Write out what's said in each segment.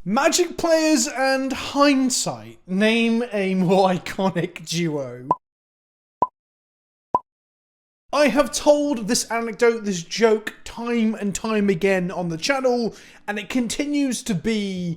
Magic Players and Hindsight. Name a more iconic duo. I have told this anecdote, this joke, time and time again on the channel, and it continues to be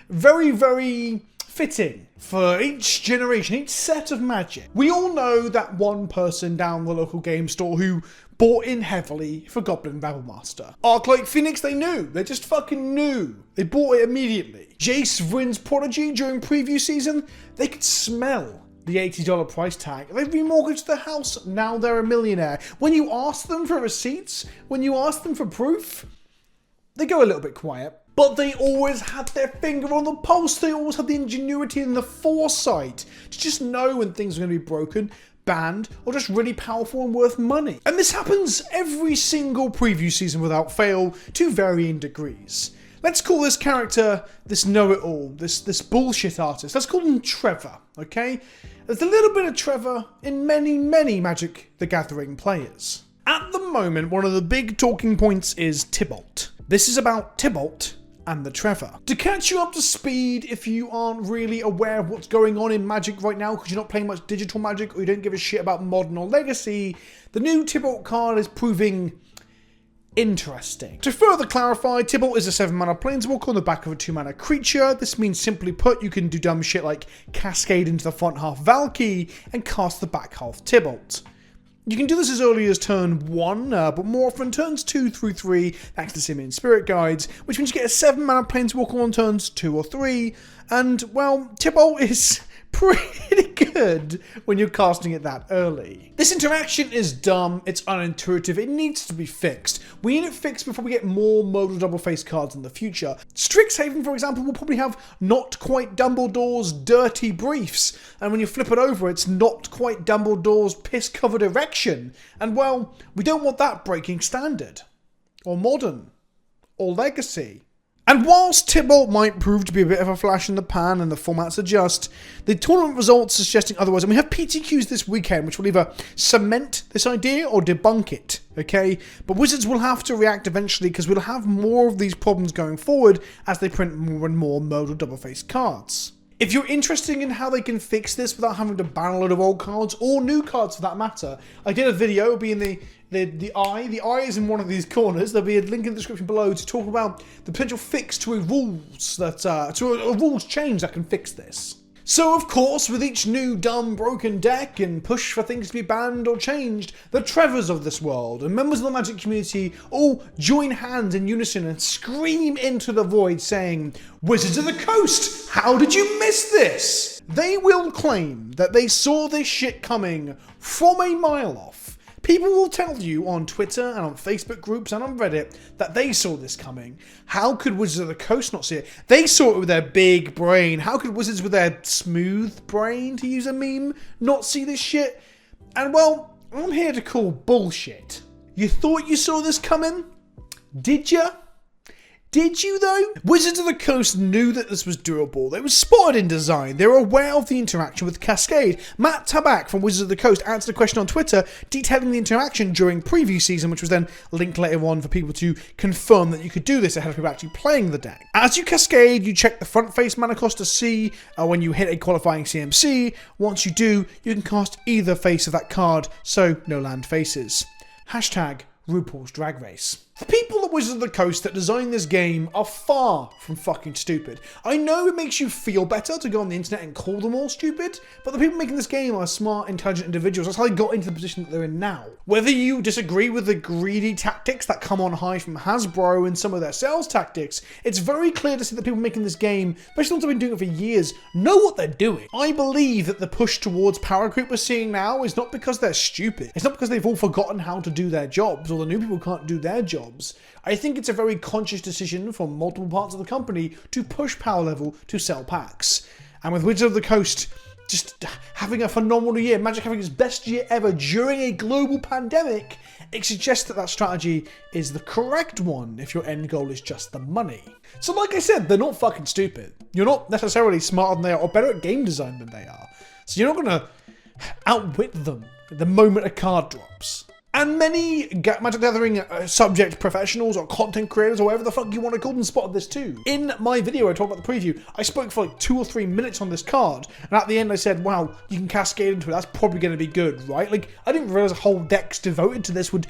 very, very fitting for each generation, each set of Magic. We all know that one person down the local game store who bought in heavily for Goblin Battlemaster. Arclight Phoenix, they knew. They just fucking knew. They bought it immediately. Jace Vryn's Prodigy during preview season, they could smell the $80 price tag. They've remortgaged their house, now they're a millionaire. When you ask them for receipts, when you ask them for proof, they go a little bit quiet. But they always had their finger on the pulse. They always had the ingenuity and the foresight to just know when things are going to be broken, banned, or just really powerful and worth money. And this happens every single preview season without fail, to varying degrees. Let's call this character, this know-it-all, this bullshit artist. Let's call him Trevor, okay? There's a little bit of Trevor in many, many Magic the Gathering players. At the moment, one of the big talking points is Tibalt. This is about Tibalt and the Trevor. To catch you up to speed, if you aren't really aware of what's going on in Magic right now because you're not playing much digital Magic or you don't give a shit about Modern or Legacy, the new Tibalt card is proving interesting. To further clarify, Tibalt is a 7-mana planeswalker on the back of a 2-mana creature. This means, simply put, you can do dumb shit like cascade into the front half Valky and cast the back half Tibalt. You can do this as early as turn 1, but more often turns 2 through 3, thanks to Simian Spirit Guides, which means you get a 7-mana planeswalker on turns 2 or 3, and, well, Tibalt is pretty good when you're casting it that early. This interaction is dumb, it's unintuitive, it needs to be fixed. We need it fixed before we get more modal double-face cards in the future. Strixhaven, for example, will probably have not quite Dumbledore's dirty briefs, and when you flip it over, it's not quite Dumbledore's piss-covered erection. And well, we don't want that breaking standard, or modern, or legacy. And whilst Tibalt might prove to be a bit of a flash in the pan and the formats adjust, the tournament results are suggesting otherwise, and we have PTQs this weekend which will either cement this idea or debunk it, okay? But Wizards will have to react eventually because we'll have more of these problems going forward as they print more and more modal double-face cards. If you're interested in how they can fix this without having to ban a load of old cards, or new cards for that matter, I did a video, it'll be in the eye is in one of these corners, there'll be a link in the description below to talk about the potential fix to a rules change that can fix this. So of course, with each new dumb broken deck and push for things to be banned or changed, the Trevors of this world and members of the Magic community all join hands in unison and scream into the void saying, "Wizards of the Coast, how did you miss this?" They will claim that they saw this shit coming from a mile off. People will tell you on Twitter and on Facebook groups and on Reddit that they saw this coming. How could Wizards of the Coast not see it? They saw it with their big brain. How could Wizards with their smooth brain, to use a meme, not see this shit? And well, I'm here to call bullshit. You thought you saw this coming? Did ya? Did you though? Wizards of the Coast knew that this was doable. They were spotted in design. They were aware of the interaction with Cascade. Matt Tabak from Wizards of the Coast answered a question on Twitter detailing the interaction during preview season, which was then linked later on for people to confirm that you could do this ahead of people actually playing the deck. As you Cascade, you check the front face mana cost to see when you hit a qualifying CMC. Once you do, you can cast either face of that card, so no land faces. Hashtag RuPaul's Drag Race. The people at Wizards of the Coast that designed this game are far from fucking stupid. I know it makes you feel better to go on the internet and call them all stupid, but the people making this game are smart, intelligent individuals. That's how they got into the position that they're in now. Whether you disagree with the greedy tactics that come on high from Hasbro and some of their sales tactics, it's very clear to see that people making this game, especially the ones who've been doing it for years, know what they're doing. I believe that the push towards power creep we're seeing now is not because they're stupid. It's not because they've all forgotten how to do their jobs, or the new people can't do their jobs. I think it's a very conscious decision from multiple parts of the company to push power level to sell packs. And with Wizards of the Coast just having a phenomenal year, Magic having its best year ever during a global pandemic, it suggests that that strategy is the correct one if your end goal is just the money. So like I said, they're not fucking stupid. You're not necessarily smarter than they are or better at game design than they are. So you're not going to outwit them the moment a card drops. And many Magic the Gathering subject professionals or content creators or whatever the fuck you want to call them spotted this too. In my video I talked about the preview, I spoke for like 2 or 3 minutes on this card, and at the end I said, wow, you can cascade into it, that's probably going to be good, right? Like, I didn't realize a whole deck's devoted to this would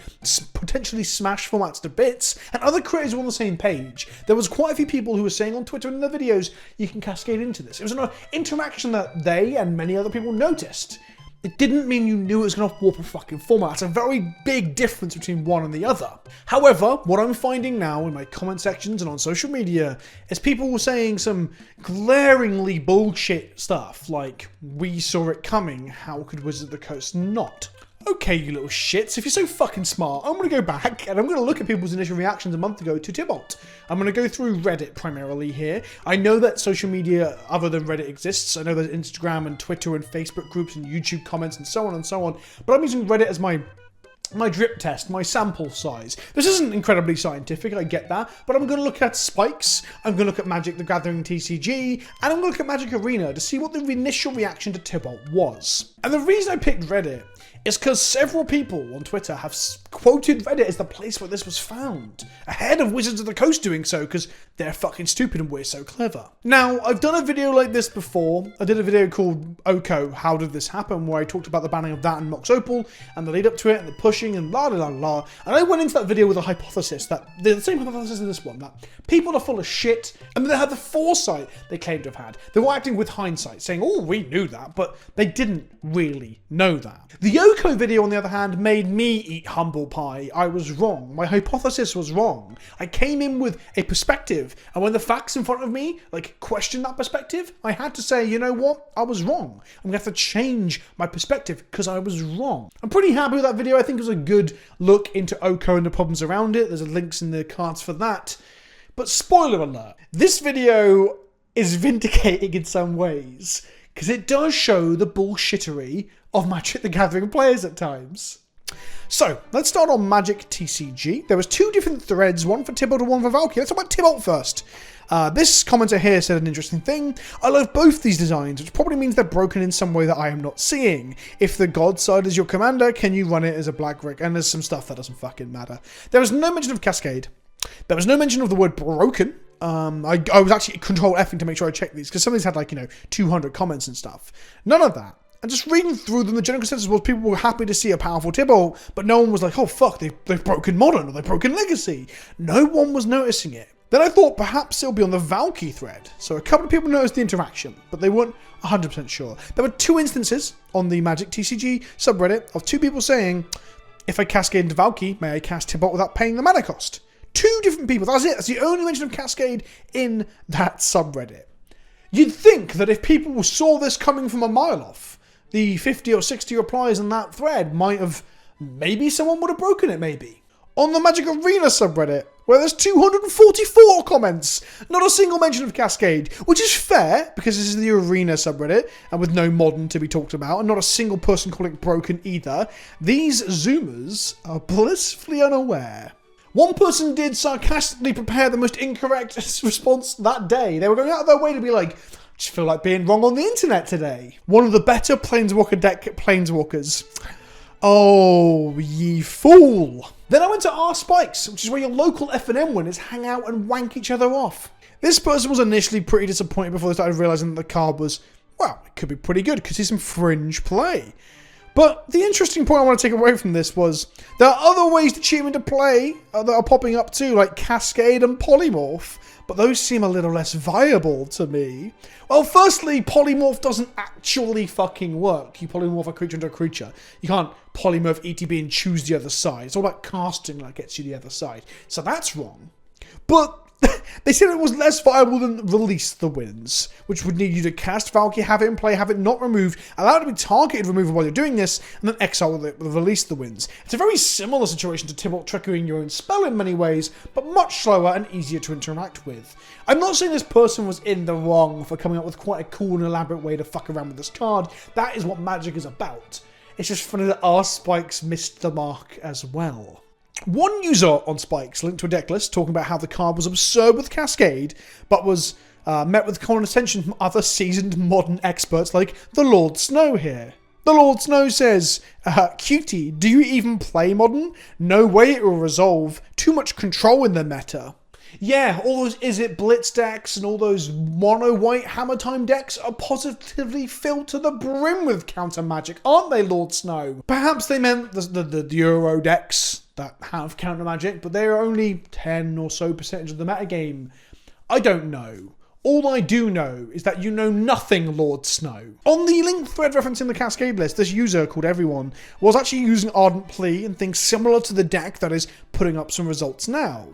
potentially smash formats to bits, and other creators were on the same page. There was quite a few people who were saying on Twitter and in their videos, you can cascade into this. It was an interaction that they and many other people noticed. It didn't mean you knew it was going to warp a fucking format. That's a very big difference between one and the other. However, what I'm finding now in my comment sections and on social media is people saying some glaringly bullshit stuff like, we saw it coming, how could Wizards of the Coast not? Okay, you little shits, if you're so fucking smart, I'm going to go back and I'm going to look at people's initial reactions a month ago to Tibalt. I'm going to go through Reddit primarily here. I know that social media other than Reddit exists. I know there's Instagram and Twitter and Facebook groups and YouTube comments and so on, but I'm using Reddit as my drip test, my sample size. This isn't incredibly scientific, I get that, but I'm going to look at spikes, I'm going to look at Magic the Gathering TCG, and I'm going to look at Magic Arena to see what the initial reaction to Tibalt was. And the reason I picked Reddit is because several people on Twitter have quoted Reddit as the place where this was found, ahead of Wizards of the Coast doing so, because they're fucking stupid and we're so clever. Now, I've done a video like this before. I did a video called Oko, How Did This Happen, where I talked about the banning of that and Mox Opal, and the lead up to it, and the pushing, and la la la la. And I went into that video with a hypothesis that, the same hypothesis as this one, that people are full of shit, and they had the foresight they claimed to have had. They were acting with hindsight, saying, oh, we knew that, but they didn't really know that. The Oko video, on the other hand, made me eat humble pie. I was wrong. My hypothesis was wrong. I came in with a perspective, and when the facts in front of me, like, questioned that perspective, I had to say, you know what? I was wrong. I'm gonna have to change my perspective because I was wrong. I'm pretty happy with that video. I think it was a good look into Oko and the problems around it. There's links in the cards for that. But spoiler alert, this video is vindicating in some ways, because it does show the bullshittery of Magic the Gathering players at times. So, let's start on Magic TCG. There was 2 different threads, one for Tibalt and one for Valkyrie. Let's talk about Tibalt first. This commenter here said an interesting thing. I love both these designs, which probably means they're broken in some way that I am not seeing. If the God side is your commander, can you run it as a black brick? And there's some stuff that doesn't fucking matter. There was no mention of Cascade. There was no mention of the word broken. I was actually control Fing to make sure I checked these, because some of these had, like, 200 comments and stuff. None of that. And just reading through them, the general consensus was people were happy to see a powerful Tibalt, but no one was like, oh fuck, they've broken Modern, or they've broken Legacy. No one was noticing it. Then I thought perhaps it'll be on the Valkyrie thread. So a couple of people noticed the interaction, but they weren't 100% sure. There were 2 instances on the Magic TCG subreddit of 2 people saying, if I cascade into Valkyrie, may I cast Tibalt without paying the mana cost? 2 different people, that's it. That's the only mention of Cascade in that subreddit. You'd think that if people saw this coming from a mile off, the 50 or 60 replies in that thread might have, maybe someone would have broken it, maybe. On the Magic Arena subreddit, where there's 244 comments, not a single mention of Cascade, which is fair, because this is the Arena subreddit, and with no Modern to be talked about, and not a single person calling it broken either, these Zoomers are blissfully unaware. One person did sarcastically prepare the most incorrect response that day. They were going out of their way to be like, just feel like being wrong on the internet today. One of the better Planeswalker deck Planeswalkers. Oh, ye fool. Then I went to R Spikes, which is where your local F&M winners hang out and wank each other off. This person was initially pretty disappointed before they started realizing that the card was, well, it could be pretty good, could see some fringe play. But the interesting point I want to take away from this was there are other ways to cheat into play that are popping up too, like Cascade and Polymorph, but those seem a little less viable to me. Well, firstly, Polymorph doesn't actually fucking work. You polymorph a creature into a creature. You can't polymorph ETB and choose the other side. It's all about casting that gets you the other side. So that's wrong. But they said it was less viable than Release the Winds, which would need you to cast Valkyrie, have it in play, have it not removed, allow it to be targeted removal while you're doing this, and then exile with Release the Winds. It's a very similar situation to Tibalt triggering your own spell in many ways, but much slower and easier to interact with. I'm not saying this person was in the wrong for coming up with quite a cool and elaborate way to fuck around with this card. That is what Magic is about. It's just funny that our Spikes missed the mark as well. One user on Spikes linked to a deck list talking about how the card was absurd with Cascade, but was met with condescension from other seasoned Modern experts like the Lord Snow here. The Lord Snow says, cutie, do you even play Modern? No way it will resolve. Too much control in the meta. Yeah, all those Is It Blitz decks and all those mono white Hammer Time decks are positively filled to the brim with counter magic, aren't they, Lord Snow? Perhaps they meant the Euro decks that have counter magic, but they are only 10 or so percentage of the metagame. I don't know. All I do know is that you know nothing, Lord Snow. On the link thread referencing the Cascade list, this user called Everyone was actually using Ardent Plea and things similar to the deck that is putting up some results now.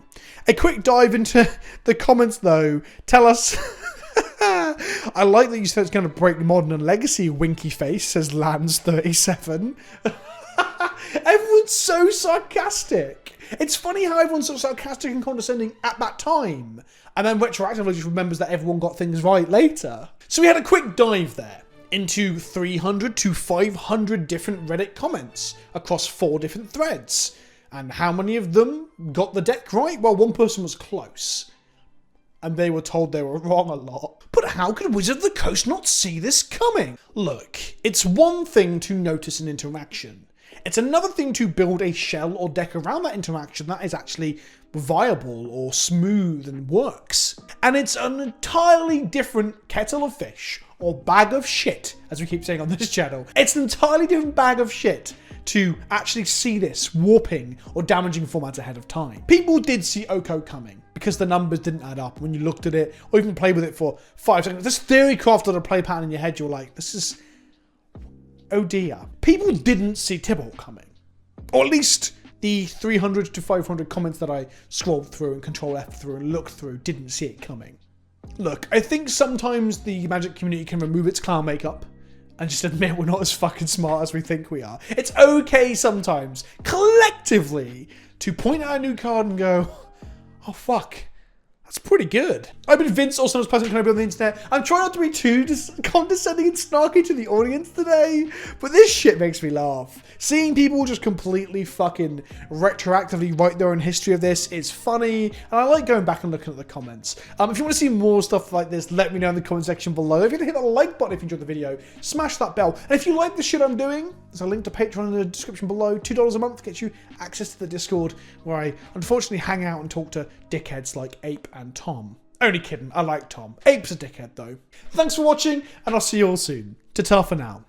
A quick dive into the comments though, tell us... I like that you said it's going to break Modern and Legacy, winky face, says Lans37. Everyone's so sarcastic. It's funny how everyone's so sarcastic and condescending at that time, and then retroactively just remembers that everyone got things right later. So we had a quick dive there into 300 to 500 different Reddit comments across 4 different threads. And how many of them got the deck right? Well, one person was close, and they were told they were wrong a lot. But how could Wizard of the Coast not see this coming? Look, it's one thing to notice an interaction. It's another thing to build a shell or deck around that interaction that is actually viable or smooth and works. And it's an entirely different kettle of fish, or bag of shit, as we keep saying on this channel. It's an entirely different bag of shit to actually see this warping or damaging formats ahead of time. People did see Oko coming because the numbers didn't add up when you looked at it or even played with it for 5 seconds. This theory crafted a play pattern in your head, you're like, this is... oh dear. People didn't see Tibalt coming. Or at least the 300 to 500 comments that I scrolled through and Control F through and looked through didn't see it coming. Look, I think sometimes the Magic community can remove its clown makeup and just admit we're not as fucking smart as we think we are. It's okay sometimes, collectively, to point out a new card and go, oh fuck, that's pretty good. I've been Vince, also known as PleasantKenobi on the internet. I'm trying not to be too condescending and snarky to the audience today, but this shit makes me laugh. Seeing people just completely fucking retroactively write their own history of this is funny, and I like going back and looking at the comments. If you want to see more stuff like this, let me know in the comment section below. If you hit that like button if you enjoyed the video, smash that bell. And if you like the shit I'm doing, there's a link to Patreon in the description below. $2 a month gets you access to the Discord, where I unfortunately hang out and talk to dickheads like Ape and Tom. Only kidding, I like Tom. Ape's a dickhead though. Thanks for watching, and I'll see you all soon. Ta-ta for now.